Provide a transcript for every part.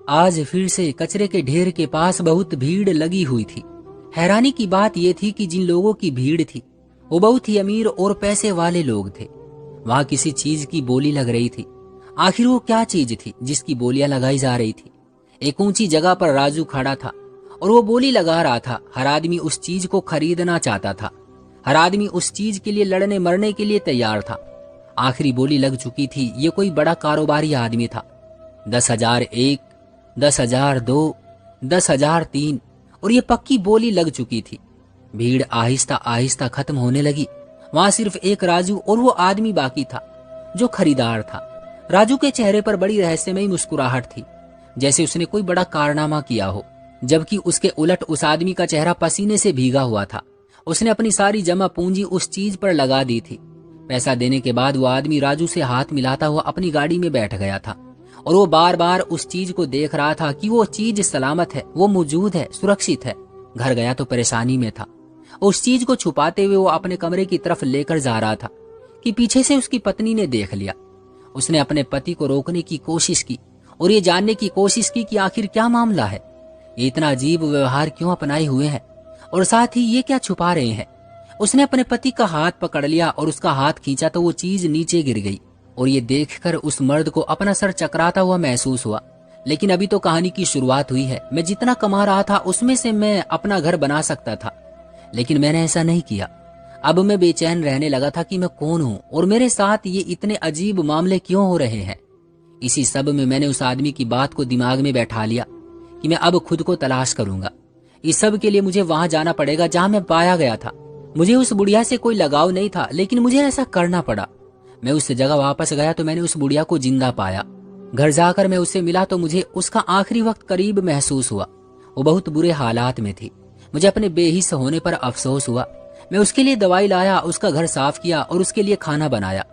आज फिर से कचरे के ढेर के पास बहुत भीड़ लगी हुई थी। हैरानी की बात यह थी कि जिन लोगों की भीड़ थी वो बहुत ही अमीर और पैसे वाले लोग थे। वहां किसी चीज की बोली लग रही थी। आखिर वो क्या चीज थी जिसकी बोलियां लगाई जा रही थी? एक ऊंची जगह पर राजू खड़ा था और वो बोली लगा रहा था। हर आदमी उस चीज को खरीदना चाहता था। हर आदमी उस चीज के लिए लड़ने मरने के लिए तैयार था। आखिरी बोली लग चुकी थी। ये कोई बड़ा कारोबारी आदमी था। 10,001, 10,002, 10,003 और ये पक्की बोली लग चुकी थी। भीड़ आहिस्ता आहिस्ता खत्म होने लगी। वहां सिर्फ एक राजू और वो आदमी बाकी था जो खरीदार था। राजू के चेहरे पर बड़ी रहस्यमयी मुस्कुराहट थी, जैसे उसने कोई बड़ा कारनामा किया हो, जबकि उसके उलट उस आदमी का चेहरा पसीने से भीगा हुआ था। उसने अपनी सारी जमा पूंजी उस चीज पर लगा दी थी। पैसा देने के बाद वो आदमी राजू से हाथ मिलाता हुआ अपनी गाड़ी में बैठ गया था और वो बार बार उस चीज को देख रहा था कि वो चीज सलामत है, वो मौजूद है, सुरक्षित है। घर गया तो परेशानी में था। उस चीज को छुपाते हुए वो अपने कमरे की तरफ लेकर जा रहा था कि पीछे से उसकी पत्नी ने देख लिया। उसने अपने पति को रोकने की कोशिश की और ये जानने की कोशिश की कि आखिर क्या मामला है, ये इतना अजीब व्यवहार क्यों अपनाए हुए हैं और साथ ही ये क्या छुपा रहे हैं। उसने अपने पति का हाथ पकड़ लिया और उसका हाथ खींचा तो वो चीज नीचे गिर गई और ये देखकर उस मर्द को अपना सर चकराता हुआ महसूस हुआ। लेकिन अभी तो कहानी की शुरुआत हुई है। मैं जितना कमा रहा था उसमें से मैं अपना घर बना सकता था, लेकिन मैंने ऐसा नहीं किया। अब मैं बेचैन रहने लगा था कि मैं कौन हूं और मेरे साथ ये इतने अजीब मामले क्यों हो रहे हैं। इसी सब में मैंने उस आदमी की बात को दिमाग में बैठा लिया कि मैं अब खुद को तलाश करूंगा। इस सब के लिए मुझे वहां जाना पड़ेगा जहां मैं पाया गया था। मुझे उस बुढ़िया से कोई लगाव नहीं था, लेकिन मुझे ऐसा करना पड़ा। मैं उस जगह वापस गया तो मैंने उस बुढ़िया को जिंदा पाया। घर जाकर मैं उससे मिला तो मुझे उसका आखिरी वक्त करीब महसूस हुआ। वो बहुत बुरे हालात में थी। मुझे अपने बेहिस होने पर अफसोस हुआ। मैं उसके लिए दवाई लाया, उसका घर साफ किया और उसके लिए खाना बनाया।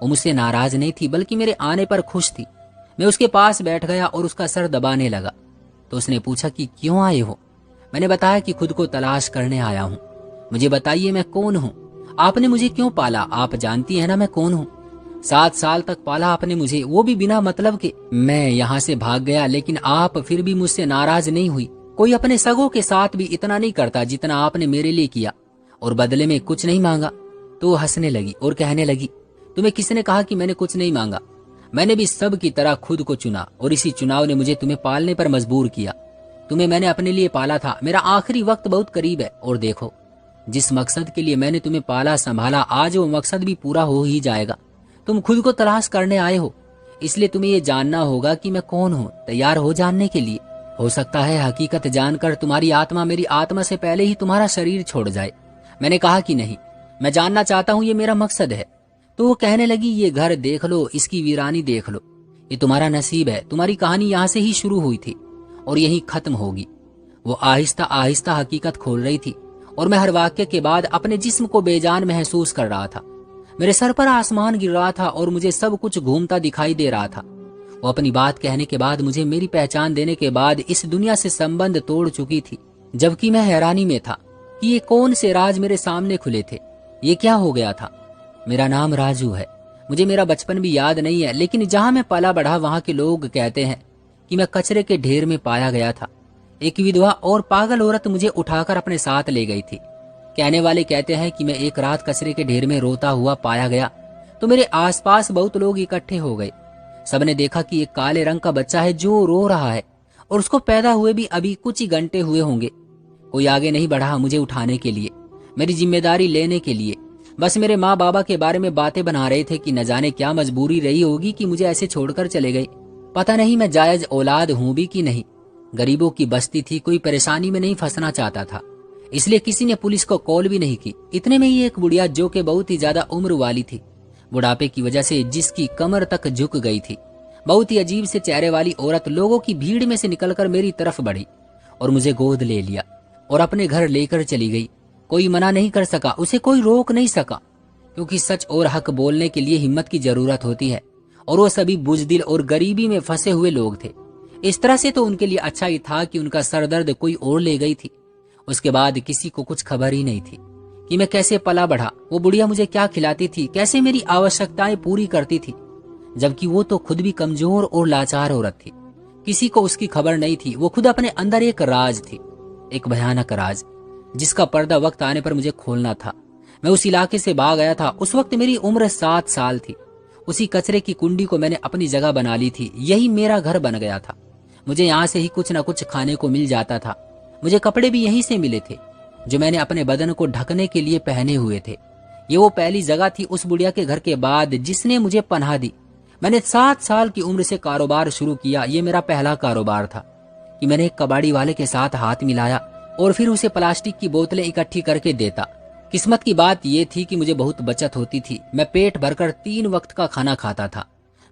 वो मुझसे नाराज नहीं थी, बल्कि मेरे आने पर खुश थी। मैं उसके पास बैठ गया और उसका सर दबाने लगा तो उसने पूछा कि क्यों आए हो। मैंने बताया कि खुद को तलाश करने आया हूँ। मुझे बताइए मैं कौन हूँ? आपने मुझे क्यों पाला? आप जानती है ना मैं कौन हूँ। 7 साल तक पाला आपने मुझे, वो भी बिना मतलब के। मैं यहाँ से भाग गया, लेकिन आप फिर भी मुझसे नाराज नहीं हुई। कोई अपने सगों के साथ भी इतना नहीं करता जितना आपने मेरे लिए किया, और बदले में कुछ नहीं मांगा। तो वो हंसने लगी और कहने लगी, तुम्हें किसने कहा कि मैंने कुछ नहीं मांगा? मैंने भी सब की तरह खुद को चुना और इसी चुनाव ने मुझे तुम्हें पालने पर मजबूर किया। तुम्हें मैंने अपने लिए पाला था। मेरा आखिरी वक्त बहुत करीब है और देखो, जिस मकसद के लिए मैंने तुम्हें पाला संभाला, आज वो मकसद भी पूरा हो ही जाएगा। तुम खुद को तलाश करने आए हो, इसलिए तुम्हें ये जानना होगा कि मैं कौन हूँ। तैयार हो जानने के लिए? हो सकता है हकीकत जानकर तुम्हारी आत्मा मेरी आत्मा से पहले ही तुम्हारा शरीर छोड़ जाए। मैंने कहा कि नहीं, मैं जानना चाहता हूँ, ये मेरा मकसद है। तो वो कहने लगी, ये घर देख लो, इसकी वीरानी देख लो, ये तुम्हारा नसीब है। तुम्हारी कहानी यहाँ से ही शुरू हुई थी और यहीं खत्म होगी। वो आहिस्ता आहिस्ता हकीकत खोल रही थी और मैं हर वाक्य के बाद अपने जिस्म को बेजान महसूस कर रहा था। मेरे सर पर आसमान गिर रहा था और मुझे सब कुछ घूमता दिखाई दे रहा था। वो अपनी बात कहने के बाद, मुझे मेरी पहचान देने के बाद इस दुनिया से संबंध तोड़ चुकी थी, जबकि मैं हैरानी में था कि ये कौन से राज मेरे सामने खुले थे। ये क्या हो गया था? मेरा नाम राजू है। मुझे मेरा बचपन भी याद नहीं है, लेकिन जहां मैं पला बढ़ा वहां के लोग कहते हैं कि मैं कचरे के ढेर में पाया गया था। एक विधवा और पागल औरत मुझे उठाकर अपने साथ ले गई थी। कहने वाले कहते हैं कि मैं एक रात कचरे के ढेर में रोता हुआ पाया गया तो मेरे आसपास बहुत लोग इकट्ठे हो गए। सबने देखा कि एक काले रंग का बच्चा है जो रो रहा है और उसको पैदा हुए भी अभी कुछ ही घंटे हुए होंगे। कोई आगे नहीं बढ़ा मुझे उठाने के लिए, मेरी जिम्मेदारी लेने के लिए। बस मेरे माँ बाबा के बारे में बातें बना रहे थे कि न जाने क्या मजबूरी रही होगी कि मुझे ऐसे छोड़कर चले गए। पता नहीं मैं जायज औलाद हूं भी कि नहीं। गरीबों की बस्ती थी, कोई परेशानी में नहीं फंसना चाहता था, इसलिए किसी ने पुलिस को कॉल भी नहीं की। इतने में ही एक बुढ़िया, जो कि बहुत ही ज्यादा उम्र वाली थी, बुढ़ापे की वजह से जिसकी कमर तक झुक गई थी, बहुत ही अजीब से चेहरे वाली औरत लोगों की भीड़ में से निकलकर मेरी तरफ बढ़ी और मुझे गोद ले लिया और अपने घर लेकर चली गई। कोई मना नहीं कर सका, उसे कोई रोक नहीं सका, क्योंकि सच और हक बोलने के लिए हिम्मत की जरूरत होती है और वो सभी बुजदिल और गरीबी में फंसे हुए लोग थे। इस तरह से तो उनके लिए अच्छा ही था कि उनका सरदर्द कोई और ले गई थी। उसके बाद किसी को कुछ खबर ही नहीं थी कि मैं कैसे पला बढ़ा। वो बुढ़िया मुझे क्या खिलाती थी, कैसे मेरी आवश्यकताएं पूरी करती थी, जबकि वो तो खुद भी कमजोर और लाचार औरत थी। किसी को उसकी खबर नहीं थी। वो खुद अपने अंदर एक राज थी, एक भयानक राज, जिसका पर्दा वक्त आने पर मुझे खोलना था। मैं उस इलाके से भाग गया था। उस वक्त मेरी उम्र 7 साल थी। उसी कचरे की कुंडी को मैंने अपनी जगह बना ली थी। यही मेरा घर बन गया था। मुझे यहाँ से ही कुछ न कुछ खाने को मिल जाता था। मुझे कपड़े भी यहीं से मिले थे, जो मैंने अपने बदन को ढकने के लिए पहने हुए थे। ये वो पहली जगह थी उस बुढ़िया के घर के बाद जिसने मुझे पनाह दी। मैंने 7 साल की उम्र से कारोबार शुरू किया। ये मेरा पहला कारोबार था कि मैंने एक कबाड़ी वाले के साथ हाथ मिलाया और फिर उसे प्लास्टिक की बोतलें इकट्ठी करके देता। किस्मत की बात यह थी कि मुझे बहुत बचत होती थी। मैं पेट भरकर 3 वक्त का खाना खाता था।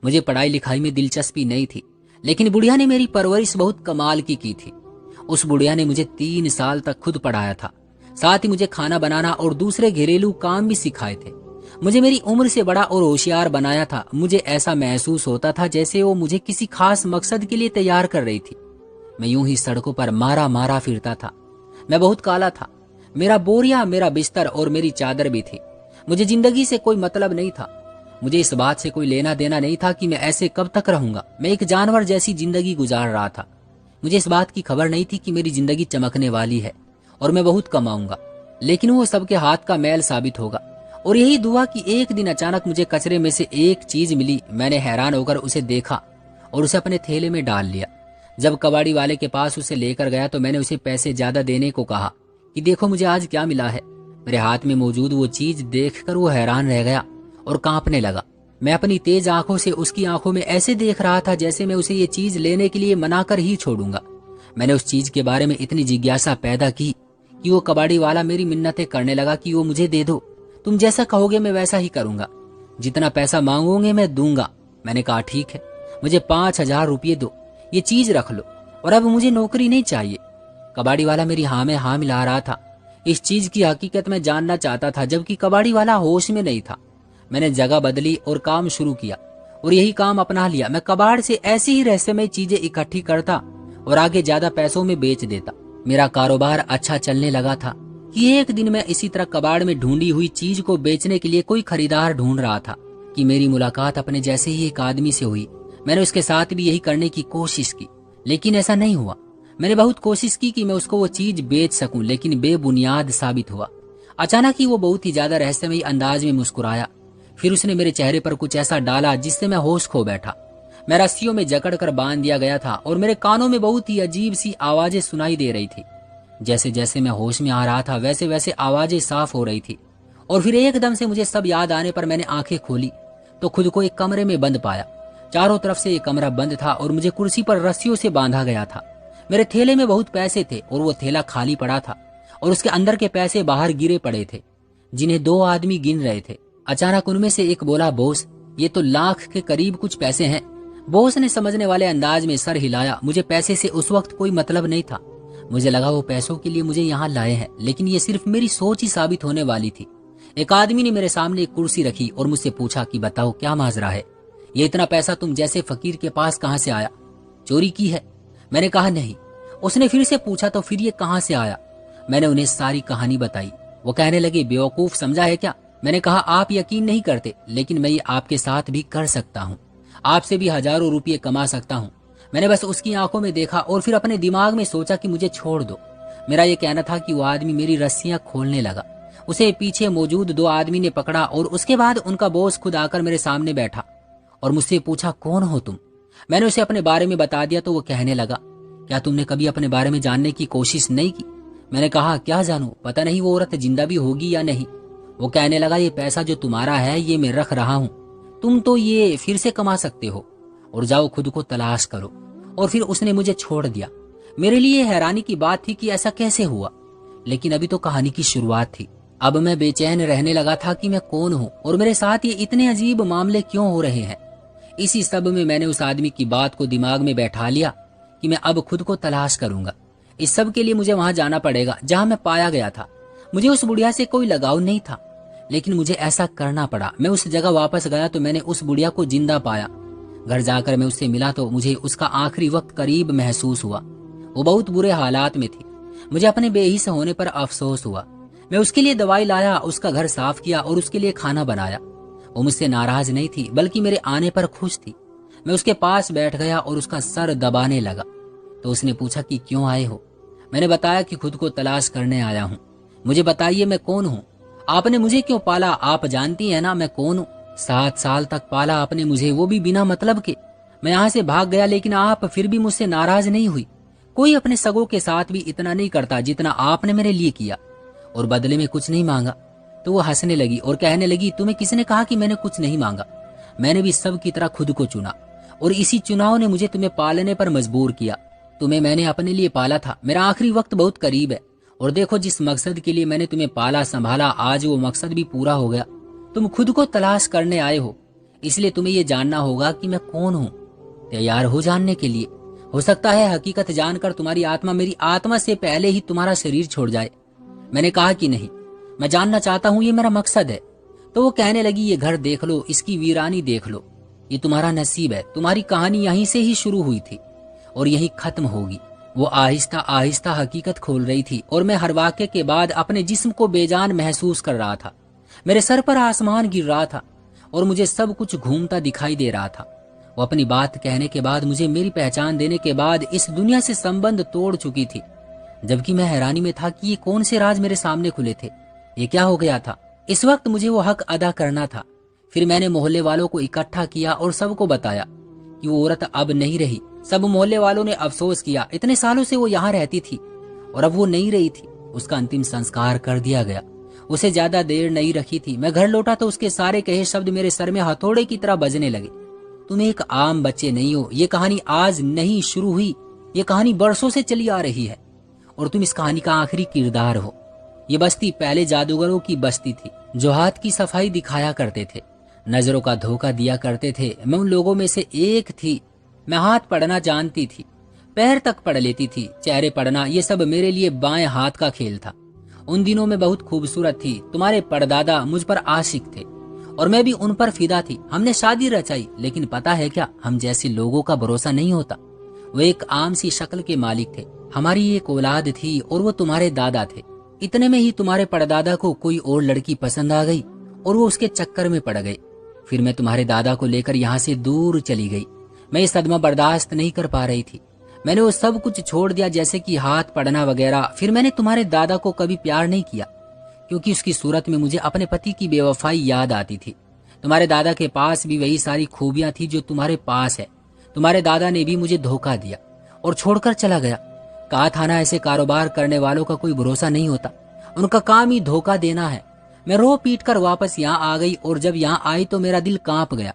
मुझे पढ़ाई लिखाई में दिलचस्पी नहीं थी, लेकिन बुढ़िया ने मेरी परवरिश बहुत कमाल की थी। उस बुढ़िया ने मुझे 3 साल तक खुद पढ़ाया था, साथ ही मुझे खाना बनाना और दूसरे घरेलू काम भी सिखाए थे। मुझे मेरी उम्र से बड़ा और होशियार बनाया था। मुझे ऐसा महसूस होता था जैसे वो मुझे किसी खास मकसद के लिए तैयार कर रही थी। मैं यूं ही सड़कों पर मारा मारा फिरता था। मैं बहुत काला था। मेरा बोरिया, मेरा बिस्तर और मेरी चादर भी थी। मुझे जिंदगी से कोई मतलब नहीं था। मुझे इस बात से कोई लेना देना नहीं था कि मैं ऐसे कब तक रहूंगा। मैं एक जानवर जैसी जिंदगी गुजार रहा था। मुझे इस बात की खबर नहीं थी कि मेरी जिंदगी चमकने वाली है और मैं बहुत कमाऊंगा, लेकिन वो सबके हाथ का मैल साबित होगा। और यही दुआ कि एक दिन अचानक मुझे कचरे में से एक चीज मिली। मैंने हैरान होकर उसे देखा और उसे अपने थैले में डाल लिया। जब कबाड़ी वाले के पास उसे लेकर गया तो मैंने उसे पैसे ज्यादा देने को कहा कि देखो मुझे आज क्या मिला है। मेरे हाथ में मौजूद वो चीज देखकर वो हैरान रह गया और कांपने लगा। मैं अपनी तेज आंखों से उसकी आंखों में ऐसे देख रहा था जैसे मैं उसे ये चीज लेने के लिए मना कर ही छोड़ूंगा। मैंने उस चीज के बारे में इतनी जिज्ञासा पैदा की कि वो कबाड़ी वाला मेरी मिन्नतें करने लगा कि वो मुझे दे दो, तुम जैसा कहोगे मैं वैसा ही करूंगा, जितना पैसा मांगोगे मैं दूंगा। मैंने कहा ठीक है, मुझे 5,000 रुपये दो, ये चीज रख लो और अब मुझे नौकरी नहीं चाहिए। कबाड़ी वाला मेरी हाँ में हाँ मिला रहा था। इस चीज की हकीकत मैं जानना चाहता था, जबकि कबाड़ी वाला होश में नहीं था। मैंने जगह बदली और काम शुरू किया और यही काम अपना लिया। मैं कबाड़ से ऐसी ही रहस्यमय चीजें इकट्ठी करता और आगे ज्यादा पैसों में बेच देता। मेरा कारोबार अच्छा चलने लगा था कि एक दिन मैं इसी तरह कबाड़ में ढूंढी हुई चीज को बेचने के लिए कोई खरीदार ढूंढ रहा था कि मेरी मुलाकात अपने जैसे ही एक आदमी से हुई। मैंने उसके साथ भी यही करने की कोशिश की, लेकिन ऐसा नहीं हुआ। मैंने बहुत कोशिश की कि मैं उसको वो चीज बेच सकूं, लेकिन बेबुनियाद साबित हुआ। अचानक ही वो बहुत ही ज्यादा रहस्यमयी अंदाज में मुस्कुराया। फिर उसने मेरे चेहरे पर कुछ ऐसा डाला जिससे मैं होश खो बैठा। मैं रस्सियों में जकड़ कर बांध दिया गया था और मेरे कानों में बहुत ही अजीब सी आवाजें सुनाई दे रही थी। जैसे जैसे मैं होश में आ रहा था वैसे वैसे आवाजें साफ हो रही थी। और फिर एकदम से मुझे सब याद आने पर मैंने आंखें खोली तो खुद को एक कमरे में बंद पाया। चारों तरफ से एक कमरा बंद था और मुझे कुर्सी पर रस्सियों से बांधा गया था। मेरे थैले में बहुत पैसे थे और वो थैला खाली पड़ा था और उसके अंदर के पैसे बाहर गिरे पड़े थे, जिन्हें 2 आदमी गिन रहे थे। अचानक उनमें से एक बोला, बॉस ये तो लाख के करीब कुछ पैसे हैं। बॉस ने समझने वाले अंदाज में सर हिलाया। मुझे पैसे से उस वक्त कोई मतलब नहीं था। मुझे लगा वो पैसों के लिए मुझे यहाँ लाए हैं, लेकिन ये सिर्फ मेरी सोच ही साबित होने वाली थी। एक आदमी ने मेरे सामने एक कुर्सी रखी और मुझसे पूछा कि बताओ क्या माजरा है, ये इतना पैसा तुम जैसे फकीर के पास कहाँ से आया? चोरी की है? मैंने कहा नहीं। उसने फिर से पूछा तो फिर ये कहाँ से आया? मैंने उन्हें सारी कहानी बताई। वो कहने लगे, बेवकूफ समझा है क्या? मैंने कहा आप यकीन नहीं करते, लेकिन मैं ये आपके साथ भी कर सकता हूँ। आपसे भी हजारों रुपये कमा सकता हूँ। मैंने बस उसकी आंखों में देखा और फिर अपने दिमाग में सोचा कि मुझे छोड़ दो। मेरा ये कहना था कि वो आदमी मेरी रस्सियां खोलने लगा। उसे पीछे मौजूद 2 आदमी ने पकड़ा और उसके बाद उनका बॉस खुद आकर मेरे सामने बैठा और मुझसे पूछा, कौन हो तुम? मैंने उसे अपने बारे में बता दिया तो वो कहने लगा, क्या तुमने कभी अपने बारे में जानने की कोशिश नहीं की? मैंने कहा, क्या जानूं, पता नहीं वो औरत जिंदा भी होगी या नहीं। वो कहने लगा, ये पैसा जो तुम्हारा है ये मैं रख रहा हूँ, तुम तो ये फिर से कमा सकते हो और जाओ खुद को तलाश करो। और फिर उसने मुझे छोड़ दिया। मेरे लिए हैरानी की बात थी कि ऐसा कैसे हुआ, लेकिन अभी तो कहानी की शुरुआत थी। अब मैं बेचैन रहने लगा था कि मैं कौन हूँ और मेरे साथ ये इतने अजीब मामले क्यों हो रहे हैं। इसी सब में मैंने उस आदमी की बात को दिमाग में बैठा लिया कि मैं अब खुद को तलाश करूंगा। इस सब के लिए मुझे वहां जाना पड़ेगा जहां मैं पाया गया था। मुझे उस बुढ़िया से कोई लगाव नहीं था, लेकिन मुझे ऐसा करना पड़ा। मैं उस जगह वापस गया तो मैंने उस बुढ़िया को जिंदा पाया। घर जाकर मैं उससे मिला तो मुझे उसका आखिरी वक्त करीब महसूस हुआ। वो बहुत बुरे हालात में थी। मुझे अपने बेहिस होने पर अफसोस हुआ। मैं उसके लिए दवाई लाया, उसका घर साफ किया और उसके लिए खाना बनाया। वो मुझसे नाराज नहीं थी, बल्कि मेरे आने पर खुश थी। मैं उसके पास बैठ गया और उसका सर दबाने लगा। तो उसने पूछा कि क्यों आए हो। मैंने बताया कि खुद को तलाश करने आया हूँ। मुझे बताइए मैं कौन हूँ, आपने मुझे क्यों पाला, आप जानती हैं ना मैं कौन हूँ। 7 साल तक पाला आपने मुझे, वो भी बिना मतलब के। मैं यहाँ से भाग गया लेकिन आप फिर भी मुझसे नाराज नहीं हुई। कोई अपने सगों के साथ भी इतना नहीं करता जितना आपने मेरे लिए किया, और बदले में कुछ नहीं मांगा। तो वो हंसने लगी और कहने लगी, तुम्हें किसने कहा कि मैंने कुछ नहीं मांगा। मैंने भी सब की तरह खुद को चुना और इसी चुनाव ने मुझे तुम्हें पालने पर मजबूर किया। तुम्हें मैंने अपने लिए पाला था, मेरा आखिरी वक्त बहुत करीब है। और देखो जिस मकसद के लिए मैंने तुम्हें पाला संभाला, आज वो मकसद भी पूरा हो गया। तुम खुद को तलाश करने आए हो, इसलिए तुम्हें ये जानना होगा कि मैं कौन हूँ। तैयार हो जानने के लिए? हो सकता है हकीकत जानकर तुम्हारी आत्मा मेरी आत्मा से पहले ही तुम्हारा शरीर छोड़ जाए। मैंने कहा कि नहीं, मैं जानना चाहता हूँ, ये मेरा मकसद है। तो वो कहने लगी, ये घर देख लो, इसकी वीरानी देख लो, ये तुम्हारा नसीब है। तुम्हारी कहानी यहीं से ही शुरू हुई थी और यहीं खत्म होगी। वो आहिस्ता आहिस्ता हकीकत खोल रही थी और मैं हर वाक्य के बाद अपने जिस्म को बेजान महसूस कर रहा था। मेरे सर पर आसमान गिर रहा था और मुझे सब कुछ घूमता दिखाई दे रहा था। वो अपनी बात कहने के बाद, मुझे मेरी पहचान देने के बाद इस दुनिया से संबंध तोड़ चुकी थी, जबकि मैं हैरानी में था कि ये कौन से राज मेरे सामने खुले थे। ये क्या हो गया था? इस वक्त मुझे वो हक अदा करना था। फिर मैंने मोहल्ले वालों को इकट्ठा किया और सबको बताया कि वो औरत अब नहीं रही। सब मोहल्ले वालों ने अफसोस किया, इतने सालों से वो यहाँ रहती थी और अब वो नहीं रही थी। उसका अंतिम संस्कार कर दिया गया। उसे ज्यादा देर नहीं रखी थी। मैं घर लौटा तो उसके सारे कहे शब्द मेरे सर में हथौड़े की तरह बजने लगे। तुम एक आम बच्चे नहीं हो, ये कहानी आज नहीं शुरू हुई, ये कहानी बरसों से चली आ रही है और तुम इस कहानी का आखिरी किरदार हो। ये बस्ती पहले जादूगरों की बस्ती थी जो हाथ की सफाई दिखाया करते थे, नजरों का धोखा दिया करते थे। मैं उन लोगों में से एक थी। मैं हाथ पढ़ना जानती थी, पैर तक पढ़ लेती थी, चेहरे पढ़ना, ये सब मेरे लिए बाएं हाथ का खेल था। उन दिनों में बहुत खूबसूरत थी। तुम्हारे परदादा मुझ पर आशिक थे और मैं भी उन पर फिदा थी। हमने शादी रचाई, लेकिन पता है क्या, हम जैसे लोगों का भरोसा नहीं होता। वो एक आम सी शक्ल के मालिक थे। हमारी एक औलाद थी और वो तुम्हारे दादा थे। इतने में ही तुम्हारे परदादा को कोई और लड़की पसंद आ गई और वो उसके चक्कर में पड़ गए। फिर मैं तुम्हारे दादा को लेकर यहाँ से दूर चली गई। मैं ये सदमा बर्दाश्त नहीं कर पा रही थी। मैंने वो सब कुछ छोड़ दिया, जैसे कि हाथ पढ़ना वगैरह। फिर मैंने तुम्हारे दादा को कभी प्यार नहीं किया, क्योंकि उसकी सूरत में मुझे अपने पति की बेवफाई याद आती थी। तुम्हारे दादा के पास भी वही सारी खूबियां थी जो तुम्हारे पास है। तुम्हारे दादा ने भी मुझे धोखा दिया और छोड़कर चला गया। कहा था ना, ऐसे कारोबार करने वालों का कोई भरोसा नहीं होता, उनका काम ही धोखा देना है। मैं रो पीट कर वापस यहाँ आ गई और जब यहाँ आई तो मेरा दिल कांप गया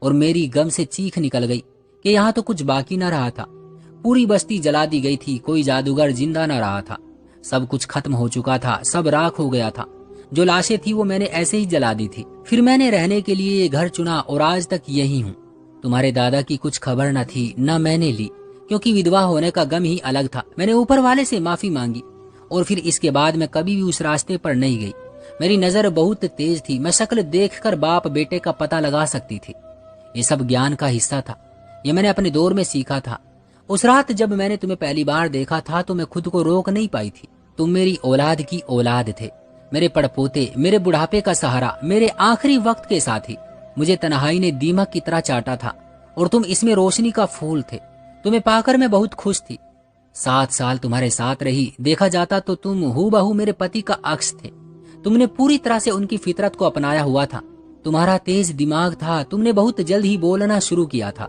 और मेरी गम से चीख निकल गई कि यहाँ तो कुछ बाकी न रहा था। पूरी बस्ती जला दी गई थी, कोई जादूगर जिंदा न रहा था। सब कुछ खत्म हो चुका था, सब राख हो गया था। जो लाशें थी वो मैंने ऐसे ही जला दी थी। फिर मैंने रहने के लिए ये घर चुना और आज तक यही हूँ। तुम्हारे दादा की कुछ खबर न थी, न मैंने ली, क्योंकि विधवा होने का गम ही अलग था। मैंने ऊपर वाले से माफी मांगी और फिर इसके बाद मैं कभी भी उस रास्ते पर नहीं गई। मेरी नजर बहुत तेज थी, मैं शक्ल देखकर बाप बेटे का पता लगा सकती थी। ये सब ज्ञान का हिस्सा था, ये मैंने अपने दौर में सीखा था। उस रात जब मैंने तुम्हें पहली बार देखा था तो मैं खुद को रोक नहीं पाई थी। तुम मेरी औलाद की औलाद थे, मेरे पड़पोते, मेरे बुढ़ापे का सहारा, मेरे आखिरी वक्त के साथी। मुझे तन्हाई ने दीमक की तरह चाटा था और तुम इसमें रोशनी का फूल थे। तुम्हें पाकर मैं बहुत खुश थी। 7 साल तुम्हारे साथ रही, देखा जाता तो तुम हूबहू मेरे पति का अक्स थे। तुमने पूरी तरह से उनकी फितरत को अपनाया हुआ था। तुम्हारा तेज दिमाग था, तुमने बहुत जल्द ही बोलना शुरू किया था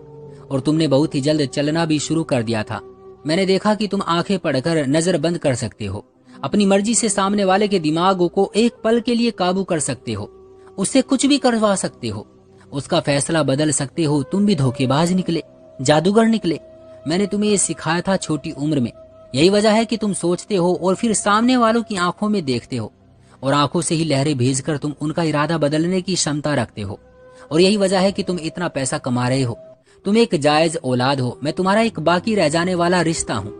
और तुमने बहुत ही जल्द चलना भी शुरू कर दिया था। मैंने देखा कि तुम आंखें पड़कर नजर बंद कर सकते हो, अपनी मर्जी से सामने वाले के दिमाग को एक पल के लिए काबू कर सकते हो, उससे कुछ भी करवा सकते हो, उसका फैसला बदल सकते हो। तुम भी धोखेबाज निकले, जादूगर निकले। मैंने तुम्हें ये सिखाया था छोटी उम्र में। यही वजह है कि तुम सोचते हो और फिर सामने वालों की आंखों में देखते हो और आंखों से ही लहरें भेजकर तुम उनका इरादा बदलने की क्षमता रखते हो। और यही वजह है कि तुम इतना पैसा कमा रहे हो। तुम एक जायज औलाद हो, मैं तुम्हारा एक बाकी रह जाने वाला रिश्ता हूँ।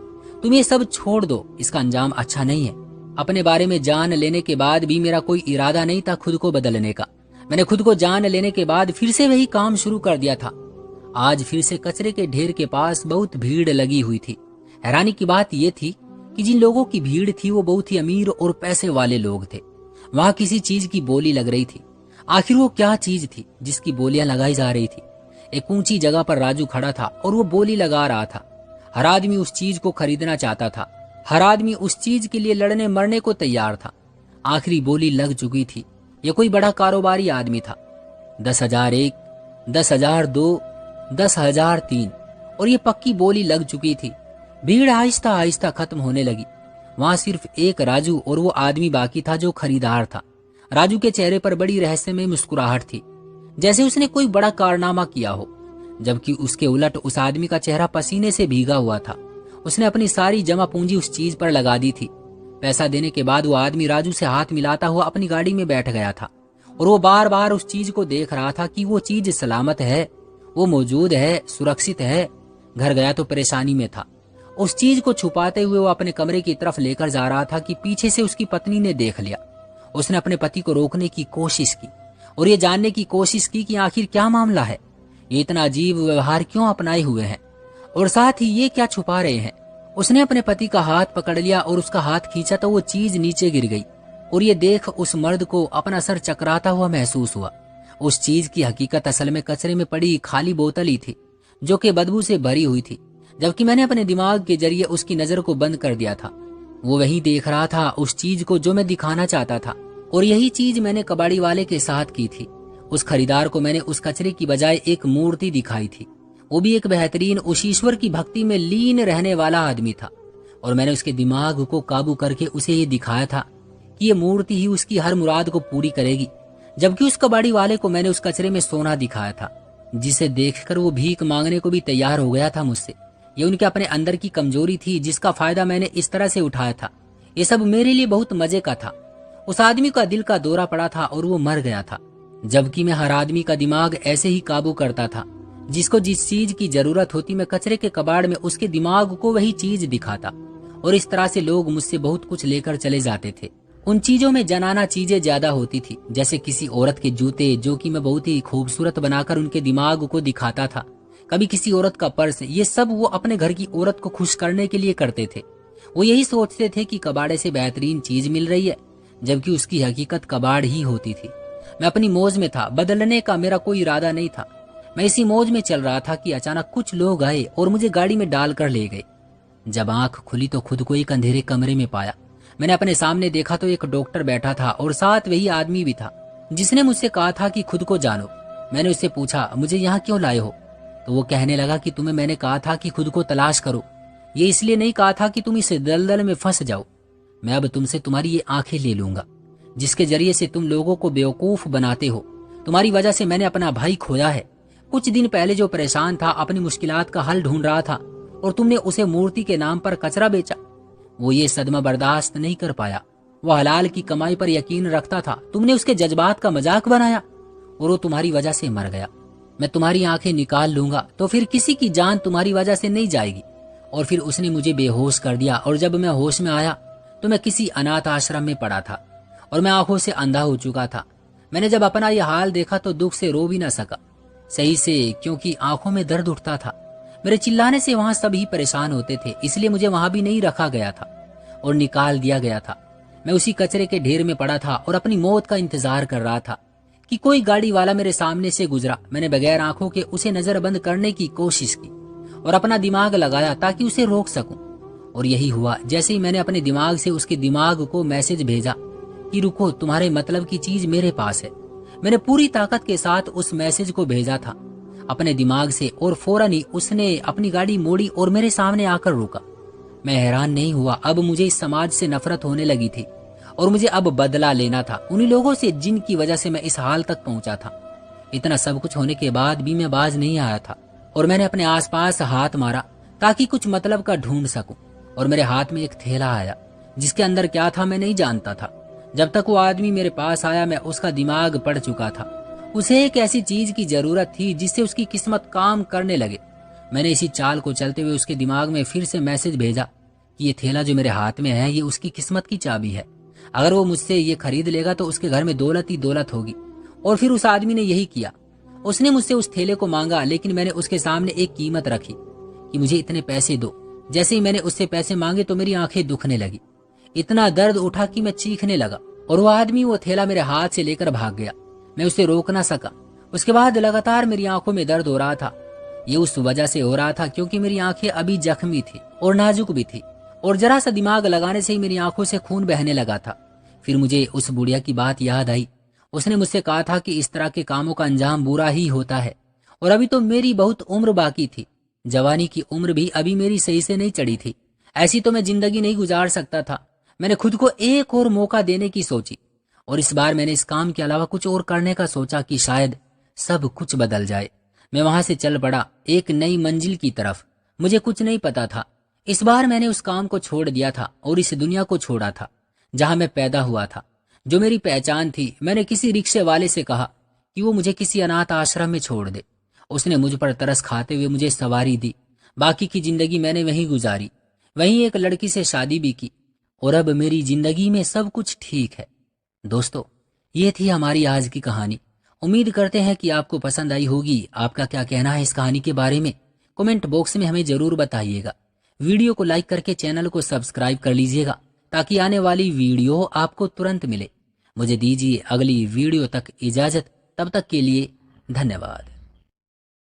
तुम ये सब छोड़ दो, इसका अंजाम अच्छा नहीं है। अपने बारे में जान लेने के बाद भी मेरा कोई इरादा नहीं था खुद को बदलने का। मैंने खुद को जान लेने के बाद फिर से वही काम शुरू कर दिया था। आज फिर से कचरे के ढेर के पास बहुत भीड़ लगी हुई थी। हैरानी की बात यह थी कि जिन लोगों की भीड़ थी वो बहुत ही अमीर और पैसे वाले लोग थे। वहां किसी चीज की बोली लग रही थी। आखिर वो क्या चीज थी जिसकी बोलियां लगाई जा रही थी? एक ऊंची जगह पर राजू खड़ा था और वो बोली लगा रहा था। हर आदमी उस चीज को खरीदना चाहता था, हर आदमी उस चीज के लिए लड़ने मरने को तैयार था। आखिरी बोली लग चुकी थी। ये कोई बड़ा कारोबारी आदमी था। 10,001, 10,002, 10,003 और ये पक्की बोली लग चुकी थी। भीड़ आहिस्ता आहिस्ता खत्म होने लगी। वहां सिर्फ एक राजू और वो आदमी बाकी था जो खरीदार था। राजू के चेहरे पर बड़ी रहस्यमय मुस्कुराहट थी, जैसे उसने कोई बड़ा कारनामा किया हो, जबकि उसके उलट उस आदमी का चेहरा पसीने से भीगा हुआ था। उसने अपनी सारी जमा पूंजी उस चीज पर लगा दी थी। पैसा देने के बाद वो आदमी राजू से हाथ मिलाता हुआ अपनी गाड़ी में बैठ गया था और वो बार बार उस चीज को देख रहा था कि वो चीज सलामत है, वो मौजूद है, सुरक्षित है। घर गया तो परेशानी में था। उस चीज को छुपाते हुए वो अपने कमरे की तरफ लेकर जा रहा था कि पीछे से उसकी पत्नी ने देख लिया। उसने अपने पति को रोकने की कोशिश की और ये जानने की कोशिश की कि आखिर क्या मामला है, ये इतना अजीब व्यवहार क्यों अपनाए हुए हैं और साथ ही ये क्या छुपा रहे हैं। उसने अपने पति का हाथ पकड़ लिया और उसका हाथ खींचा तो वो चीज नीचे गिर गई और ये देख उस मर्द को अपना सर चकराता हुआ महसूस हुआ। उस चीज की हकीकत असल में कचरे में पड़ी खाली बोतल ही थी, जो कि बदबू से भरी हुई थी, जबकि मैंने अपने दिमाग के जरिए उसकी नजर को बंद कर दिया था। वो वही देख रहा था उस चीज को जो मैं दिखाना चाहता था, और यही चीज मैंने कबाड़ी वाले के साथ की थी। उस खरीदार को मैंने उस कचरे की बजाय एक मूर्ति दिखाई थी, वो भी एक बेहतरीन उस ईश्वर की भक्ति में लीन रहने वाला आदमी था। और मैंने उसके दिमाग को काबू करके उसे ये दिखाया था कि ये मूर्ति ही उसकी हर मुराद को पूरी करेगी, जबकि उस कबाड़ी वाले को मैंने उस कचरे में सोना दिखाया था, जिसे देखकर वो भीख मांगने को भी तैयार हो गया था मुझसे। ये उनके अपने अंदर की कमजोरी थी जिसका फायदा मैंने इस तरह से उठाया था। ये सब मेरे लिए बहुत मजे का था। उस आदमी का दिल का दौरा पड़ा था और वो मर गया था, जबकि मैं हर आदमी का दिमाग ऐसे ही काबू करता था। जिसको जिस चीज की जरूरत होती मैं कचरे के कबाड़ में उसके दिमाग को वही चीज दिखाता, और इस तरह से लोग मुझसे बहुत कुछ लेकर चले जाते थे। उन चीजों में जनाना चीजें ज्यादा होती थी, जैसे किसी औरत के जूते जो कि मैं बहुत ही खूबसूरत बनाकर उनके दिमाग को दिखाता था, कभी किसी औरत का पर्स। ये सब वो अपने घर की औरत को खुश करने के लिए करते थे। वो यही सोचते थे कि कबाड़े से बेहतरीन चीज मिल रही है, जबकि उसकी हकीकत कबाड़ ही होती थी। मैं अपनी मौज में था, बदलने का मेरा कोई इरादा नहीं था। मैं इसी मौज में चल रहा था कि अचानक कुछ लोग आए और मुझे गाड़ी में डालकर ले गए। जब आंख खुली तो खुद को एक अंधेरे कमरे में पाया। मैंने अपने सामने देखा तो एक डॉक्टर बैठा था और साथ वही आदमी भी था जिसने मुझसे कहा था कि खुद को जानो। मैंने उससे पूछा, मुझे यहाँ क्यों लाए हो? तो वो कहने लगा कि तुम्हें मैंने कहा था कि खुद को तलाश करो, ये इसलिए नहीं कहा था कि तुम इस दलदल में फंस जाओ। मैं अब तुमसे तुम्हारी ये आंखें ले लूंगा जिसके जरिए से तुम लोगों को बेवकूफ बनाते हो। तुम्हारी वजह से मैंने अपना भाई खोया है। कुछ दिन पहले जो परेशान था, अपनी मुश्किलात का हल ढूंढ रहा था, और तुमने उसे मूर्ति के नाम पर कचरा बेचा। वो ये सदमा बर्दाश्त नहीं कर पाया। वो हलाल की कमाई पर यकीन रखता था। तुमने उसके जज्बात का मजाक बनाया और वो तुम्हारी वजह से मर गया। मैं तुम्हारी आंखें निकाल लूंगा तो फिर किसी की जान तुम्हारी वजह से नहीं जाएगी। और फिर उसने मुझे बेहोश कर दिया, और जब मैं होश में आया तो मैं किसी अनाथ आश्रम में पड़ा था और मैं आंखों से अंधा हो चुका था। मैंने जब अपना यह हाल देखा तो दुख से रो भी ना सका सही से, क्योंकि आंखों में दर्द उठता था। मेरे चिल्लाने से वहां सभी परेशान होते थे, इसलिए मुझे वहां भी नहीं रखा गया था और निकाल दिया गया था। मैं उसी कचरे के ढेर में पड़ा था और अपनी मौत का इंतजार कर रहा था कि कोई गाड़ी वाला मेरे सामने से गुजरा। मैंने बगैर आंखों के उसे नजरबंद करने की कोशिश की और अपना दिमाग लगाया ताकि उसे रोक सकूं, और यही हुआ। जैसे ही मैंने अपने दिमाग से उसके दिमाग को मैसेज भेजा कि रुको, तुम्हारे मतलब की चीज मेरे पास है, मैंने पूरी ताकत के साथ उस मैसेज को भेजा था अपने दिमाग से, और फौरन ही उसने अपनी गाड़ी मोड़ी और मेरे सामने आकर रुका। मैं हैरान नहीं हुआ। अब मुझे इस समाज से नफरत होने लगी थी और मुझे अब बदला लेना था उन्हीं लोगों से जिनकी वजह से मैं इस हाल तक पहुंचा था। इतना सब कुछ होने के बाद भी मैं बाज नहीं आया था और मैंने अपने आसपास हाथ मारा ताकि कुछ मतलब का ढूंढ सकूं, और मेरे हाथ में एक थैला आया जिसके अंदर क्या था मैं नहीं जानता था। जब तक वो आदमी मेरे पास आया मैं उसका दिमाग पढ़ चुका था। उसे एक ऐसी चीज की जरूरत थी जिससे उसकी किस्मत काम करने लगे। मैंने इसी चाल को चलते हुए उसके दिमाग में फिर से मैसेज भेजा कि ये थैला जो मेरे हाथ में है ये उसकी किस्मत की चाबी है। अगर वो मुझसे ये खरीद लेगा तो उसके घर में दौलत ही दौलत होगी। और फिर उस आदमी ने यही किया। उसने मुझसे उस थैले को मांगा, लेकिन मैंने उसके सामने एक कीमत रखी कि मुझे इतने पैसे दो। जैसे ही मैंने उससे पैसे मांगे तो मेरी आंखें दुखने लगी। इतना दर्द उठा कि मैं चीखने लगा और वो आदमी वो थैला मेरे हाथ से लेकर भाग गया। मैं उसे रोक ना सका। उसके बाद लगातार मेरी आंखों में दर्द हो रहा था। ये उस वजह से हो रहा था क्योंकि मेरी आंखें अभी जख्मी थी और नाजुक भी थी, और जरा सा दिमाग लगाने से ही मेरी आंखों से खून बहने लगा था। फिर मुझे उस बुढ़िया की बात याद आई। उसने मुझसे कहा था कि इस तरह के कामों का अंजाम बुरा ही होता है, और अभी तो मेरी बहुत उम्र बाकी थी। जवानी की उम्र भी अभी मेरी सही से नहीं चढ़ी थी। ऐसी तो मैं जिंदगी नहीं गुजार सकता था। मैंने खुद को एक और मौका देने की सोची, और इस बार मैंने इस काम के अलावा कुछ और करने का सोचा कि शायद सब कुछ बदल जाए। मैं वहां से चल पड़ा एक नई मंजिल की तरफ। मुझे कुछ नहीं पता था। इस बार मैंने उस काम को छोड़ दिया था और इस दुनिया को छोड़ा था जहां मैं पैदा हुआ था, जो मेरी पहचान थी। मैंने किसी रिक्शे वाले से कहा कि वो मुझे किसी अनाथ आश्रम में छोड़ दे। उसने मुझ पर तरस खाते हुए मुझे सवारी दी। बाकी की जिंदगी मैंने वहीं गुजारी, वहीं एक लड़की से शादी भी की, और अब मेरी जिंदगी में सब कुछ ठीक है। दोस्तों, ये थी हमारी आज की कहानी। उम्मीद करते हैं कि आपको पसंद आई होगी। आपका क्या कहना है इस कहानी के बारे में कमेंट बॉक्स में हमें जरूर बताइएगा। वीडियो को लाइक करके चैनल को सब्सक्राइब कर लीजिएगा ताकि आने वाली वीडियो आपको तुरंत मिले। मुझे दीजिए अगली वीडियो तक इजाजत। तब तक के लिए धन्यवाद।